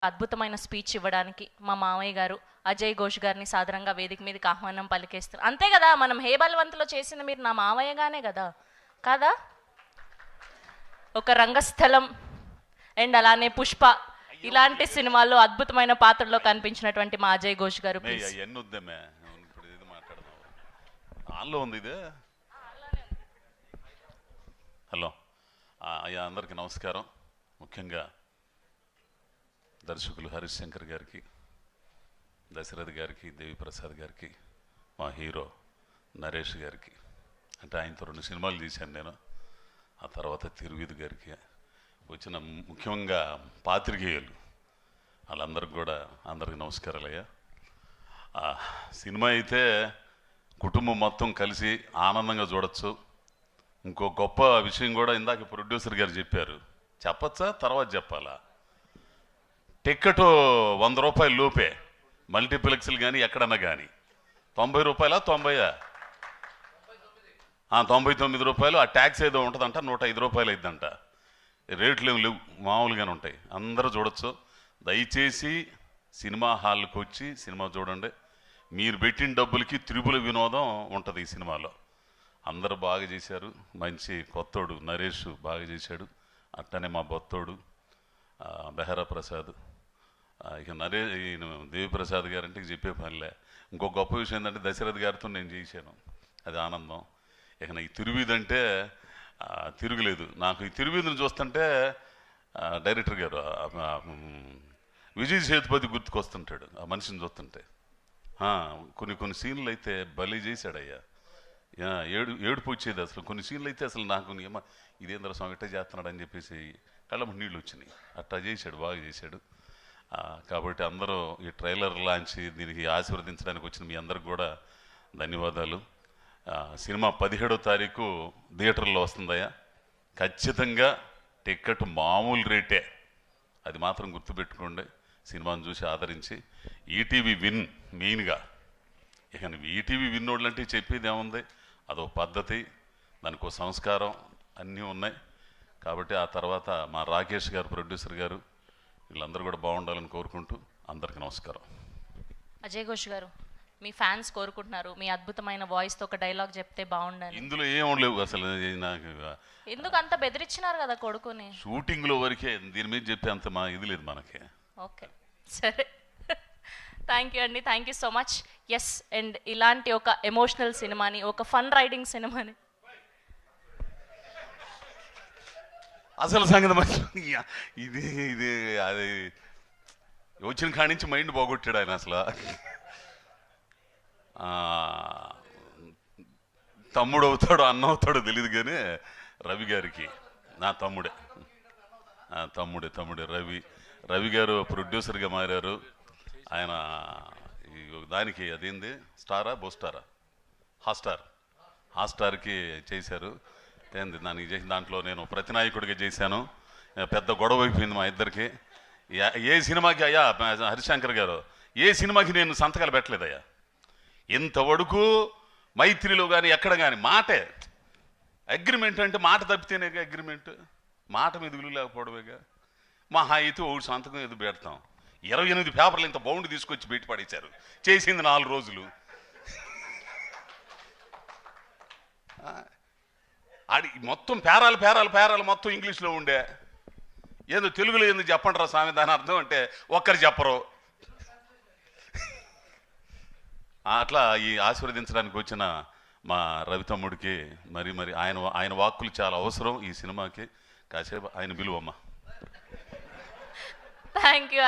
అద్భుతమైన స్పీచ్ ఇవ్వడానికి మా మామయ్య గారు అజయ్ ఘోష్ గారిని సాదరంగా వేదిక మీదకి ఆహ్వానం పలికేస్తారు. అంతే కదా, మనం హే బలవంతులో చేసిన మీరు నా మామయ్యగానే కదా కాదా? ఒక రంగస్థలం అండ్ అలానే పుష్ప ఇలాంటి సినిమాల్లో అద్భుతమైన పాత్రలో కనిపించినటువంటి మా అజయ్ ఘోష్ గారు హలో అయ్యా, అందరికీ నమస్కారం. ముఖ్యంగా దర్శకులు హరీష్ శంకర్ గారికి, దశరథ్ గారికి, దేవిప్రసాద్ గారికి, మా హీరో నరేష్ గారికి, అంటే ఆయనతో 2 సినిమాలు తీశాను నేను. ఆ తర్వాత తిరువిధి గారికి వచ్చిన ముఖ్యంగా పాత్రికేయులు వాళ్ళందరికీ కూడా అందరికీ నమస్కారాలు అయ్యా. సినిమా అయితే కుటుంబం మొత్తం కలిసి ఆనందంగా చూడొచ్చు. ఇంకో గొప్ప విషయం కూడా ఇందాక ప్రొడ్యూసర్ గారు చెప్పారు, చెప్పచ్చా తర్వాత చెప్పాలా? టికెట్ 100 రూపాయల లోపే, మల్టీప్లెక్స్లు కానీ ఎక్కడన్నా కానీ. 90 రూపాయలా 90? 99 రూపాయలు. ఆ ట్యాక్స్ ఏదో ఉంటుందంట, 105 రూపాయలు అయిద్దంట. రేట్లు లేవు, మామూలుగానే ఉంటాయి. అందరూ చూడొచ్చు. దయచేసి సినిమా హాల్కి వచ్చి సినిమా చూడండి. మీరు పెట్టిన డబ్బులకి త్రిపుల వినోదం ఉంటుంది ఈ సినిమాలో. అందరూ బాగా చేశారు. మంచి కొత్తోడు నరేష్ బాగా చేశాడు. అట్టనే మా బొత్తోడు బెహరా ప్రసాద్, ఇక ఈయన దేవిప్రసాద్ గారంటే చెప్పే పనిలే. ఇంకో గొప్ప విషయం ఏంటంటే దశరథ్ గారితో నేను చేశాను, అది ఆనందం. ఇక ఈ తిరువీధి అంటే తిరుగులేదు నాకు. ఈ తిరువీధిని చూస్తుంటే డైరెక్టర్ గారు విజయ్ సేతుపతి గుర్తుకొస్తుంటాడు ఆ మనిషిని చూస్తుంటే. కొన్ని సీన్లు అయితే బలి చేశాడయ్యా. ఏడుపు వచ్చేది అసలు. కొన్ని సీన్లు అయితే అసలు నాకు ఇదేంద్ర స్వామి ఇట్ట చేస్తున్నాడు అని చెప్పేసి కళ్ళము నీళ్ళు వచ్చినాయి. అట్టా చేశాడు, బాగా చేశాడు. కాబట్టి అందరూ ఈ ట్రైలర్ లాంచ్ దీనికి ఆశీర్వదించడానికి వచ్చిన మీ అందరికి కూడా ధన్యవాదాలు. సినిమా 17వ తారీఖు థియేటర్లో వస్తుందయ్యా. ఖచ్చితంగా టికెట్ మామూలు రేటే, అది మాత్రం గుర్తుపెట్టుకోండి. సినిమాను చూసి ఆదరించి ఈటీవీ విన్ మెయిన్గా. ఇక ఈటీవీ విన్నోళ్ళు అంటే చెప్పేది ఏముంది, అదొక పద్ధతి, దానికి ఒక సంస్కారం అన్నీ ఉన్నాయి. కాబట్టి ఆ తర్వాత మా రాకేష్ గారు, ప్రొడ్యూసర్ గారు, వీళ్ళందరూ కూడా బాగుండాలని కోరుకుంటూ అందరికీ నమస్కారం. అజయ్ ఘోష్ గారు, మీ ఫ్యాన్స్ కోరుకుంటున్నారు మీ అద్భుతమైన వాయిస్తో ఒక డైలాగ్ చెప్తే బాగుండాలి. ఇందులో ఏం లేవు అసలు. నాకు ఎందుకు అంత బెదిరించినారు కదా కొడుకుని? షూటింగ్లో వరకే, దీని మీద చెప్పే అంత మా ఇది లేదు మనకి. ఓకే, సరే. థ్యాంక్ యూ అండి, thank you so much. Yes, and ఇలాంటి ఒక ఎమోషనల్ సినిమాని, ఒక ఫన్ రైడింగ్ సినిమాని, అసలు సంగతి ఇది ఇది అది వచ్చిన కాడి నుంచి మైండ్ బాగొట్టాడు ఆయన అసలు. తమ్ముడు అవుతాడో అన్న అవుతాడో తెలియదు కానీ రవి గారికి, నా తమ్ముడే తమ్ముడే రవి గారు ప్రొడ్యూసర్గా మారారు. ఆయన దానికి అదేంది స్టారా బోస్టారా హాట్స్టార్కి చేశారు. ఏంది దానికి చేసిన దాంట్లో నేను ప్రతినాయకుడిగా చేశాను. పెద్ద గొడవ అయిపోయింది మా ఇద్దరికి. ఏ సినిమాకి అయ్యా హరిశంకర్ గారు, ఏ సినిమాకి నేను సంతకాలు పెట్టలేదయ్యా ఇంతవరకు. మైత్రిలో కానీ ఎక్కడ కానీ మాటే అగ్రిమెంట్. అంటే మాట తప్పితేనే అగ్రిమెంట్, మాట మీద విలువ లేకపోవడమేగా. మహా అయితే ఒకటి సంతకం ఎదురు పెడతాం. 28 పేపర్లు ఇంత బౌండ్ తీసుకొచ్చి బయట పడేశారు. చేసింది 4 రోజులు. అది మొత్తం పేరాలు మొత్తం ఇంగ్లీష్లో ఉండే. ఏదో తెలుగులో ఎందుకు చెప్పండి రా స్వామి, దాని అర్థం అంటే ఒక్కరు చెప్పరు. అట్లా ఈ ఆశీర్వదించడానికి వచ్చిన మా రవి తమ్ముడికి మరి ఆయన వాక్కులు చాలా అవసరం ఈ సినిమాకి. కాసేపు ఆయన పిలువమ్మా. Thank you.